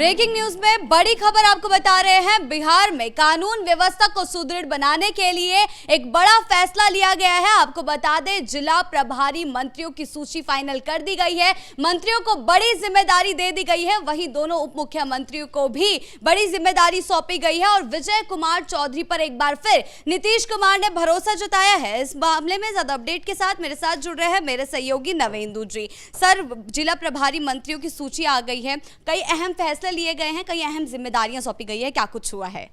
Breaking news में बड़ी खबर आपको बता रहे हैं। बिहार में कानून व्यवस्था को सुदृढ़ बनाने के लिए एक बड़ा फैसला लिया गया है। आपको बता दें, जिला प्रभारी मंत्रियों की सूची फाइनल कर दी गई है। मंत्रियों को बड़ी जिम्मेदारी दे दी गई है। वहीं दोनों उप मुख्यमंत्रियों को भी बड़ी जिम्मेदारी सौंपी गई है और विजय कुमार चौधरी पर एक बार फिर नीतीश कुमार ने भरोसा जताया है। इस मामले में ज्यादा अपडेट के साथ मेरे साथ जुड़ रहे हैं मेरे सहयोगी नवेंदु जी। सर, जिला प्रभारी मंत्रियों की सूची आ गई है, कई अहम फैसले लिए गए हैं, कई अहम जिम्मेदारियां सौंपी गई है, क्या कुछ हुआ है?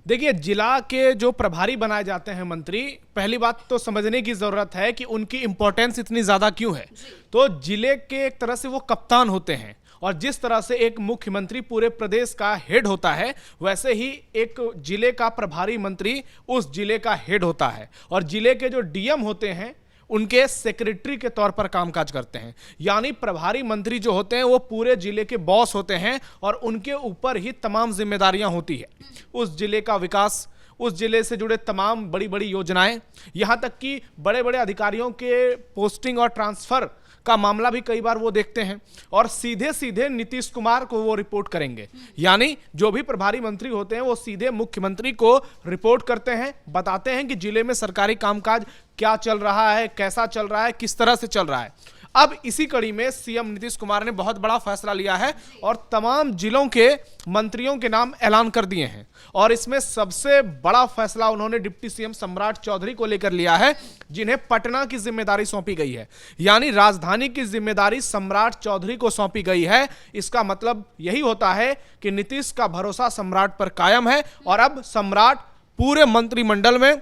देखिए, जिला के जो प्रभारी बनाए जाते हैं मंत्री, पहली बात तो समझने की जरूरत है कि उनकी इंपॉर्टेंस इतनी ज्यादा क्यों है। तो जिले के एक तरह से वो कप्तान होते हैं और जिस तरह से एक मुख्यमंत्री पूरे प्रदेश का हेड होता है, वैसे ही एक जिले का प्रभारी मंत्री उस जिले का हेड होता है और जिले के जो डीएम होते हैं उनके सेक्रेटरी के तौर पर कामकाज करते हैं। यानी प्रभारी मंत्री जो होते हैं वो पूरे जिले के बॉस होते हैं और उनके ऊपर ही तमाम जिम्मेदारियां होती है। उस जिले का विकास, उस जिले से जुड़े तमाम बड़ी बड़ी योजनाएं, यहां तक कि बड़े बड़े अधिकारियों के पोस्टिंग और ट्रांसफर का मामला भी कई बार वो देखते हैं और सीधे सीधे नीतीश कुमार को वो रिपोर्ट करेंगे। यानी जो भी प्रभारी मंत्री होते हैं वो सीधे मुख्यमंत्री को रिपोर्ट करते हैं, बताते हैं कि जिले में सरकारी कामकाज क्या चल रहा है, कैसा चल रहा है, किस तरह से चल रहा है। अब इसी कड़ी में सीएम नीतीश कुमार ने बहुत बड़ा फैसला लिया है और तमाम जिलों के मंत्रियों के नाम ऐलान कर दिए हैं और इसमें सबसे बड़ा फैसला उन्होंने डिप्टी सीएम सम्राट चौधरी को लेकर लिया है, जिन्हें पटना की जिम्मेदारी सौंपी गई है। यानी राजधानी की जिम्मेदारी सम्राट चौधरी को सौंपी गई है। इसका मतलब यही होता है कि नीतीश का भरोसा सम्राट पर कायम है और अब सम्राट पूरे मंत्रिमंडल में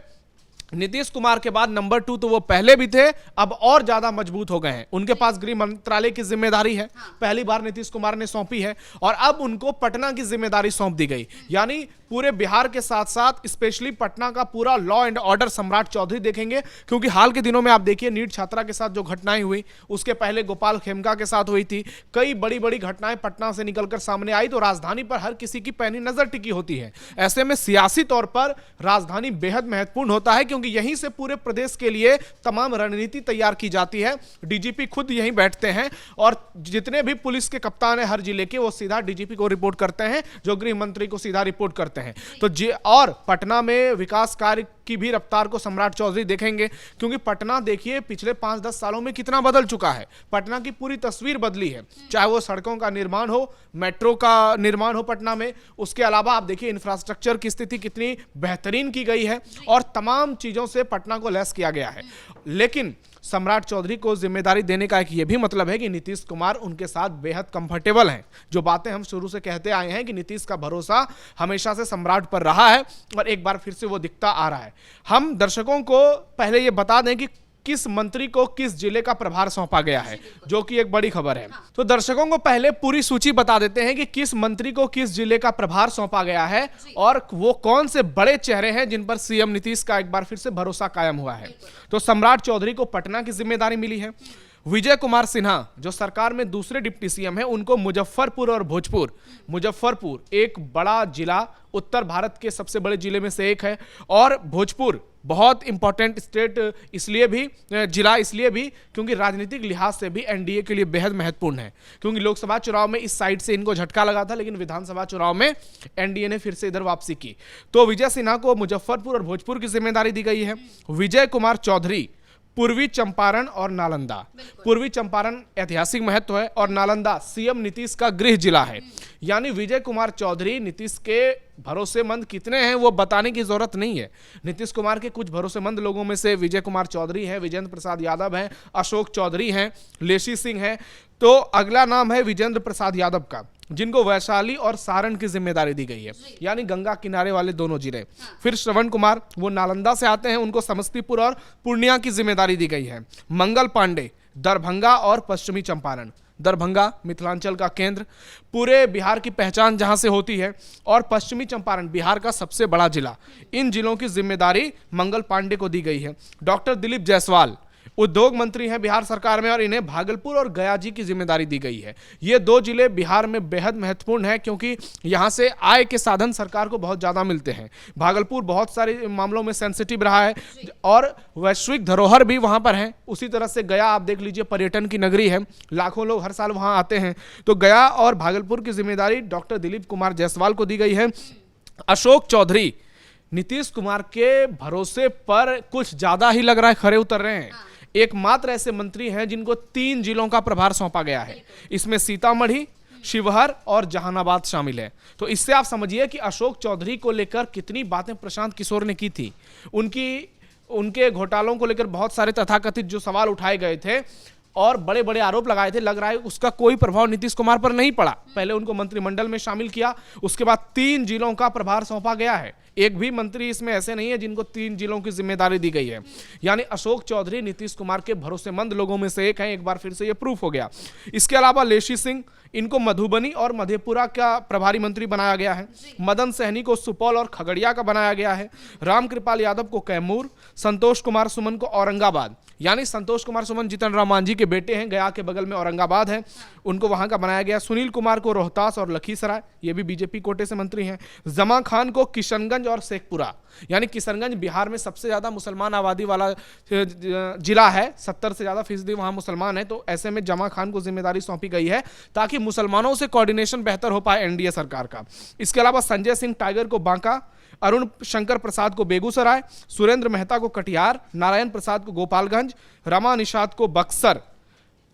नीतीश कुमार के बाद नंबर 2 तो वो पहले भी थे, अब और ज्यादा मजबूत हो गए हैं। उनके पास गृह मंत्रालय की जिम्मेदारी है, पहली बार नीतीश कुमार ने सौंपी है और अब उनको पटना की जिम्मेदारी सौंप दी गई। यानी पूरे बिहार के साथ साथ स्पेशली पटना का पूरा लॉ एंड ऑर्डर सम्राट चौधरी देखेंगे, क्योंकि हाल के दिनों में आप देखिए नीट छात्रा के साथ जो घटनाएं हुई, उसके पहले गोपाल खेमका के साथ हुई थी, कई बड़ी बड़ी घटनाएं पटना से निकलकर सामने आई, तो राजधानी पर हर किसी की पैनी नजर टिकी होती है। ऐसे में सियासी तौर पर राजधानी बेहद महत्वपूर्ण होता है, क्योंकि यहीं से पूरे प्रदेश के लिए तमाम रणनीति तैयार की जाती है। डीजीपी खुद यहीं बैठते हैं और जितने भी पुलिस के कप्तान हैं हर जिले के, वो सीधा डीजीपी को रिपोर्ट करते हैं, जो गृह मंत्री को सीधा रिपोर्ट करते हैं। तो और पटना में विकास कार्य की भी रफ्तार को सम्राट चौधरी देखेंगे, क्योंकि पटना देखिए पिछले 5-10 सालों में कितना बदल चुका है। पटना की पूरी तस्वीर बदली है, चाहे वो सड़कों का निर्माण हो, मेट्रो का निर्माण हो पटना में, उसके अलावा आप देखिए इंफ्रास्ट्रक्चर की स्थिति कितनी बेहतरीन की गई है और तमाम चीजों से पटना को लैस किया गया है। लेकिन सम्राट चौधरी को जिम्मेदारी देने का एक ये भी मतलब है कि नीतीश कुमार उनके साथ बेहद कंफर्टेबल हैं। जो बातें हम शुरू से कहते आए हैं कि नीतीश का भरोसा हमेशा से सम्राट पर रहा है और एक बार फिर से वो दिखता आ रहा है। हम दर्शकों को पहले ये बता दें कि किस मंत्री को किस जिले का प्रभार सौंपा गया है, जो कि एक बड़ी खबर है। तो दर्शकों को पहले पूरी सूची बता देते हैं कि किस मंत्री को किस जिले का प्रभार सौंपा गया है और वो कौन से बड़े चेहरे हैं जिन पर सीएम नीतीश का एक बार फिर से भरोसा कायम हुआ है। तो सम्राट चौधरी को पटना की जिम्मेदारी मिली है। विजय कुमार सिन्हा जो सरकार में दूसरे डिप्टी सीएम हैं, उनको मुजफ्फरपुर और भोजपुर, मुजफ्फरपुर एक बड़ा जिला, उत्तर भारत के सबसे बड़े जिले में से एक है, और भोजपुर बहुत इंपॉर्टेंट स्टेट इसलिए भी, जिला इसलिए भी क्योंकि राजनीतिक लिहाज से भी एनडीए के लिए बेहद महत्वपूर्ण है। क्योंकि लोकसभा चुनाव में इस साइड से इनको झटका लगा था, लेकिन विधानसभा चुनाव में एनडीए ने फिर से इधर वापसी की। तो विजय सिन्हा को मुजफ्फरपुर और भोजपुर की जिम्मेदारी दी गई है। विजय कुमार चौधरी पूर्वी चंपारण और नालंदा, पूर्वी चंपारण ऐतिहासिक महत्व है और नालंदा सीएम नीतीश का गृह जिला है। यानी विजय कुमार चौधरी नीतीश के भरोसेमंद कितने हैं वो बताने की जरूरत नहीं है। नीतीश कुमार के कुछ भरोसेमंद लोगों में से विजय कुमार चौधरी हैं, विजेंद्र प्रसाद यादव हैं, अशोक चौधरी हैं, लेशी सिंह हैं। तो अगला नाम है विजेंद्र प्रसाद यादव का, जिनको वैशाली और सारण की जिम्मेदारी दी गई है, यानी गंगा किनारे वाले दोनों जिले। फिर श्रवण कुमार, वो नालंदा से आते हैं, उनको समस्तीपुर और पूर्णिया की जिम्मेदारी दी गई है। मंगल पांडे दरभंगा और पश्चिमी चंपारण, दरभंगा मिथिलांचल का केंद्र, पूरे बिहार की पहचान जहां से होती है, और पश्चिमी चंपारण बिहार का सबसे बड़ा जिला। इन जिलों की जिम्मेदारी मंगल पांडे को दी गई है। डॉक्टर दिलीप जायसवाल उद्योग मंत्री हैं बिहार सरकार में और इन्हें भागलपुर और गया जी की जिम्मेदारी दी गई है। ये दो जिले बिहार में बेहद महत्वपूर्ण है क्योंकि यहां से आय के साधन सरकार को बहुत ज्यादा मिलते हैं। भागलपुर बहुत सारे मामलों में सेंसिटिव रहा है और वैश्विक धरोहर भी वहां पर है। उसी तरह से गया आप देख लीजिए, पर्यटन की नगरी है, लाखों लोग हर साल वहां आते हैं। तो गया और भागलपुर की जिम्मेदारी डॉक्टर दिलीप कुमार जायसवाल को दी गई है। अशोक चौधरी नीतीश कुमार के भरोसे पर कुछ ज्यादा ही लग रहा है खरे उतर रहे हैं। एकमात्र ऐसे मंत्री हैं जिनको 3 जिलों का प्रभार सौंपा गया है। इसमें सीतामढ़ी, शिवहर और जहानाबाद शामिल है। तो इससे आप समझिए कि अशोक चौधरी को लेकर कितनी बातें प्रशांत किशोर ने की थी। उनके घोटालों को लेकर बहुत सारे तथाकथित जो सवाल उठाए गए थे और बड़े बड़े आरोप लगाए थे, लग रहा है उसका कोई प्रभाव नीतीश कुमार पर नहीं पड़ा। पहले उनको मंत्रिमंडल में शामिल किया, उसके बाद 3 जिलों का प्रभार सौंपा गया है। एक भी मंत्री इसमें ऐसे नहीं है जिनको 3 जिलों की जिम्मेदारी दी गई है। यानी अशोक चौधरी नीतीश कुमार के भरोसेमंद लोगों में से एक हैं। एक बार फिर से ये प्रूफ हो गया। इसके अलावा लेशी सिंह, इनको मधुबनी और मधेपुरा का प्रभारी मंत्री बनाया गया है। मदन सहनी को सुपौल और खगड़िया का बनाया गया है। रामकृपाल यादव को कैमूर, संतोष कुमार सुमन को औरंगाबाद, यानी संतोष कुमार सुमन जीतन राम मांझी के बेटे हैं, गया के बगल में औरंगाबाद है, उनको वहां का बनाया गया। सुनील कुमार को रोहतास और लखीसराय, ये भी बीजेपी कोटे से मंत्री हैं। जमा खान को किशनगंज और शेखपुरा, यानी किशनगंज बिहार में सबसे ज्यादा मुसलमान आबादी वाला जिला है, 70 से ज्यादा फीसदी वहां मुसलमान है। तो ऐसे में जमा खान को जिम्मेदारी सौंपी गई है ताकि मुसलमानों से कोऑर्डिनेशन बेहतर हो पाए एनडीए सरकार का। इसके अलावा संजय सिंह टाइगर को बांका, अरुण शंकर प्रसाद को बेगूसराय, सुरेंद्र मेहता को कटिहार, नारायण प्रसाद को गोपालगंज, रमा निषाद को बक्सर,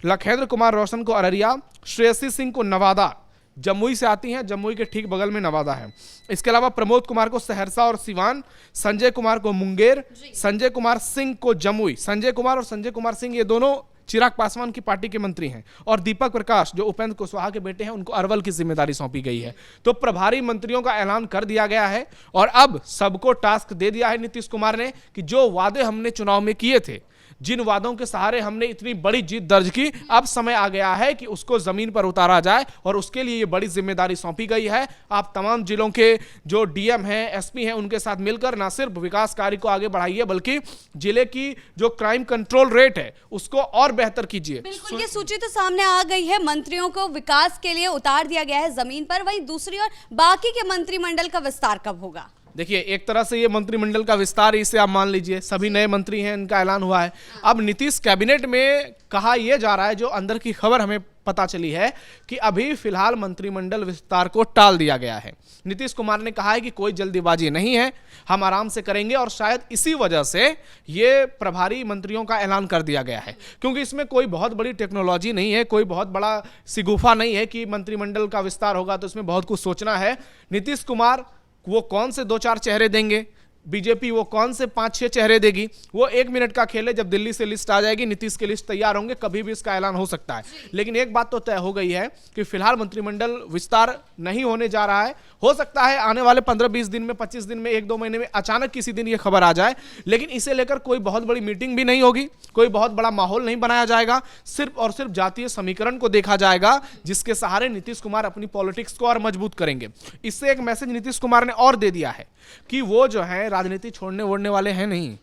लखेंद्र कुमार रोशन को अररिया, श्रेयसी सिंह को नवादा, जमुई से आती हैं, जमुई के ठीक बगल में नवादा है। इसके अलावा प्रमोद कुमार को सहरसा और सिवान, संजय कुमार को मुंगेर, संजय कुमार सिंह को जमुई। संजय कुमार और संजय कुमार सिंह ये दोनों चिराग पासवान की पार्टी के मंत्री हैं। और दीपक प्रकाश जो उपेंद्र कुशवाहा के बेटे हैं, उनको अरवल की जिम्मेदारी सौंपी गई है। तो प्रभारी मंत्रियों का ऐलान कर दिया गया है और अब सबको टास्क दे दिया है नीतीश कुमार ने कि जो वादे हमने चुनाव में किए थे, जिन वादों के सहारे हमने इतनी बड़ी जीत दर्ज की, अब समय आ गया है कि उसको जमीन पर उतारा जाए और उसके लिए ये बड़ी जिम्मेदारी सौंपी गई है। आप तमाम जिलों के जो डीएम हैं, एसपी हैं, उनके साथ मिलकर ना सिर्फ विकास कार्य को आगे बढ़ाइए बल्कि जिले की जो क्राइम कंट्रोल रेट है उसको और बेहतर कीजिए। बिल्कुल, ये सूची तो सामने आ गई है। मंत्रियों को विकास के लिए उतार दिया गया है जमीन पर। वहीं दूसरी ओर बाकी के मंत्रिमंडल का विस्तार कब होगा? देखिए, एक तरह से ये मंत्रिमंडल का विस्तार, इसे आप मान लीजिए सभी नए मंत्री हैं, इनका ऐलान हुआ है। अब नीतीश कैबिनेट में कहा यह जा रहा है, जो अंदर की खबर हमें पता चली है कि अभी फिलहाल मंत्रिमंडल विस्तार को टाल दिया गया है। नीतीश कुमार ने कहा है कि कोई जल्दीबाजी नहीं है, हम आराम से करेंगे और शायद इसी वजह से ये प्रभारी मंत्रियों का ऐलान कर दिया गया है, क्योंकि इसमें कोई बहुत बड़ी टेक्नोलॉजी नहीं है, कोई बहुत बड़ा सिगुफा नहीं है कि मंत्रिमंडल का विस्तार होगा तो इसमें बहुत कुछ सोचना है। नीतीश कुमार वो कौन से 2-4 चेहरे देंगे, बीजेपी वो कौन से 5-6 चेहरे देगी, वो 1 मिनट का खेल है। जब दिल्ली से लिस्ट आ जाएगी, नीतीश की लिस्ट तैयार होंगे, कभी भी इसका ऐलान हो सकता है। लेकिन एक बात तो तय हो गई है कि फिलहाल मंत्रिमंडल विस्तार नहीं होने जा रहा है। हो सकता है आने वाले 15-20 दिन में, 25 दिन में, 1-2 महीने में अचानक किसी दिन ये खबर आ जाए, लेकिन इसे लेकर कोई बहुत बड़ी मीटिंग भी नहीं होगी, कोई बहुत बड़ा माहौल नहीं बनाया जाएगा। सिर्फ और सिर्फ जातीय समीकरण को देखा जाएगा, जिसके सहारे नीतीश कुमार अपनी पॉलिटिक्स को और मजबूत करेंगे। इससे एक मैसेज नीतीश कुमार ने और दे दिया है कि वो जो है राजनीति छोड़ने वोड़ने वाले हैं नहीं।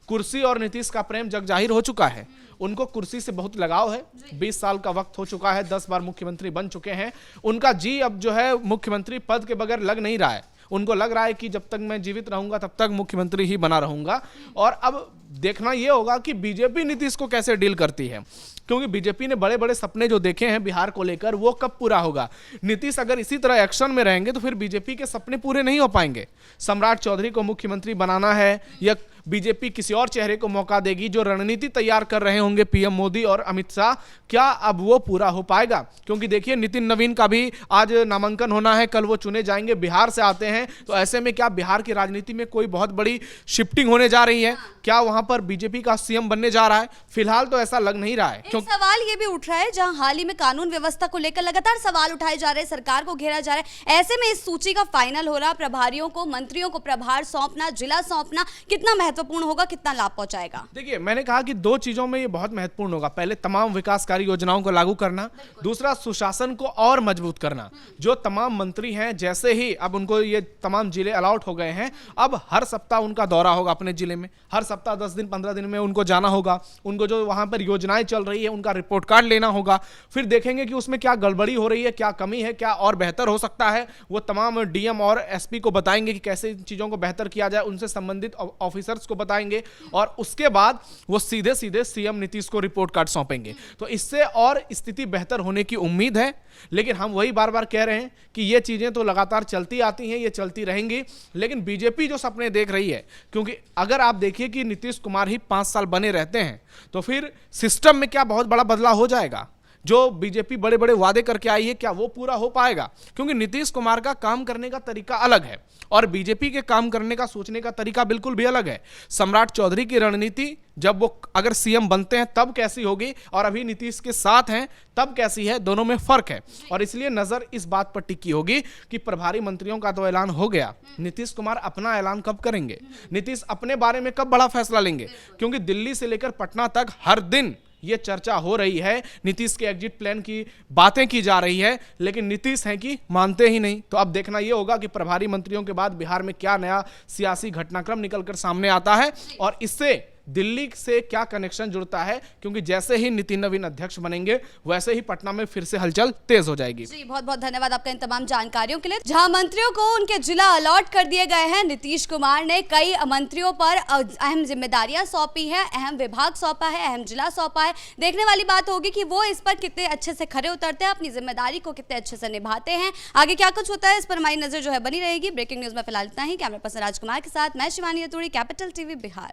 कुर्सी और नीतीश का प्रेम जग जाहिर हो चुका है। उनको कुर्सी से बहुत लगाव है। 20 साल का वक्त हो चुका है, 10 बार मुख्यमंत्री बन चुके हैं। उनका जी अब जो है मुख्यमंत्री पद के बगैर लग नहीं रहा है। उनको लग रहा है कि जब तक मैं जीवित रहूंगा तब तक मुख्यमंत्री ही बना रहूंगा। और अब देखना यह होगा कि बीजेपी नीतीश को कैसे डील करती है, क्योंकि बीजेपी ने बड़े बड़े सपने जो देखे हैं बिहार को लेकर, वो कब पूरा होगा। नीतीश अगर इसी तरह एक्शन में रहेंगे तो फिर बीजेपी के सपने पूरे नहीं हो पाएंगे। सम्राट चौधरी को मुख्यमंत्री बनाना है या बीजेपी किसी और चेहरे को मौका देगी, जो रणनीति तैयार कर रहे होंगे पीएम मोदी और अमित शाह, क्या अब वो पूरा हो पाएगा? क्योंकि देखिए, नितिन नवीन का भी आज नामांकन होना है, कल वो चुने जाएंगे, बिहार से आते हैं। तो ऐसे में क्या बिहार की राजनीति में कोई बहुत बड़ी शिफ्टिंग होने जा रही है? क्या वहां पर बीजेपी का सीएम बनने जा रहा है? फिलहाल तो ऐसा लग नहीं रहा है। एक सवाल ये भी उठ रहा है, जहां हाल ही में कानून व्यवस्था को लेकर लगातार सवाल उठाए जा रहे हैं, सरकार को घेरा जा रहा है, ऐसे में इस सूची का फाइनल हो रहा, प्रभारियों को, मंत्रियों को प्रभार सौंपना, जिला सौंपना कितना महत्वपूर्ण होगा, कितना लाभ पहुंचाएगा? देखिए, मैंने कहा कि 2 चीजों में ये बहुत महत्वपूर्ण होगा। पहले तमाम विकासकारी योजनाओं को लागू करना, दूसरा सुशासन को और मजबूत करना। जो तमाम मंत्री हैं, जैसे ही अब उनको ये तमाम जिले अलॉट हो गए हैं, अब हर सप्ताह उनका दौरा होगा अपने जिले में, हर सप्ताह 10 दिन 15 दिन में उनको जाना होगा, उनको जो वहां पर योजनाएं चल रही है उनका रिपोर्ट कार्ड लेना होगा, फिर देखेंगे कि उसमें क्या गड़बड़ी हो रही है, क्या कमी है, क्या और बेहतर हो सकता है। वो तमाम डीएम और एसपी को बताएंगे कि कैसे इन चीज़ों को बेहतर किया जाए, उनसे संबंधित ऑफिसर्स को बताएंगे और उसके बाद वो सीधे सीधे सीएम नीतीश को रिपोर्ट कार्ड सौंपेंगे। तो इससे और स्थिति बेहतर होने की उम्मीद है। लेकिन हम वही बार बार कह रहे हैं कि ये चीज़ें तो लगातार चलती आती हैं, ये चलती रहेंगी, लेकिन बीजेपी जो सपने देख रही है, क्योंकि अगर आप देखिए कि नीतीश कुमार ही 5 साल बने रहते हैं तो फिर सिस्टम में क्या बहुत बड़ा बदलाव हो जाएगा? जो बीजेपी बड़े बड़े वादे करके आई है क्या वो पूरा हो पाएगा? क्योंकि नीतीश कुमार का काम करने का तरीका अलग है और बीजेपी के काम करने का, सोचने का तरीका बिल्कुल भी अलग है। सम्राट चौधरी की रणनीति जब वो अगर सीएम बनते हैं तब कैसी होगी और अभी नीतीश के साथ हैं तब कैसी है, दोनों में फर्क है। और इसलिए नजर इस बात पर टिकी होगी कि प्रभारी मंत्रियों का तो ऐलान हो गया, नीतीश कुमार अपना ऐलान कब करेंगे, नीतीश अपने बारे में कब बड़ा फैसला लेंगे। क्योंकि दिल्ली से लेकर पटना तक हर दिन ये चर्चा हो रही है, नीतीश के एग्जिट प्लान की बातें की जा रही है, लेकिन नीतीश हैं कि मानते ही नहीं। तो अब देखना ये होगा कि प्रभारी मंत्रियों के बाद बिहार में क्या नया सियासी घटनाक्रम निकलकर सामने आता है और इससे दिल्ली से क्या कनेक्शन जुड़ता है, क्योंकि जैसे ही नितिन नवीन अध्यक्ष बनेंगे वैसे ही पटना में फिर से हलचल तेज हो जाएगी। जी बहुत बहुत धन्यवाद आपका इन तमाम जानकारियों के लिए। जहां मंत्रियों को उनके जिला अलॉट कर दिए गए हैं, नीतीश कुमार ने कई मंत्रियों पर अहम जिम्मेदारियां सौंपी है, अहम विभाग सौंपा है, अहम जिला सौंपा है। देखने वाली बात होगी कि वो इस पर कितने अच्छे से खरे उतरते हैं, अपनी जिम्मेदारी को कितने अच्छे से निभाते हैं। आगे क्या कुछ होता है इस पर हमारी नजर जो है बनी रहेगी। ब्रेकिंग न्यूज में फिलहाल इतना ही। कैमरा पर्सन राजकुमार के साथ मैं शिवानी रतूड़ी, कैपिटल टीवी बिहार।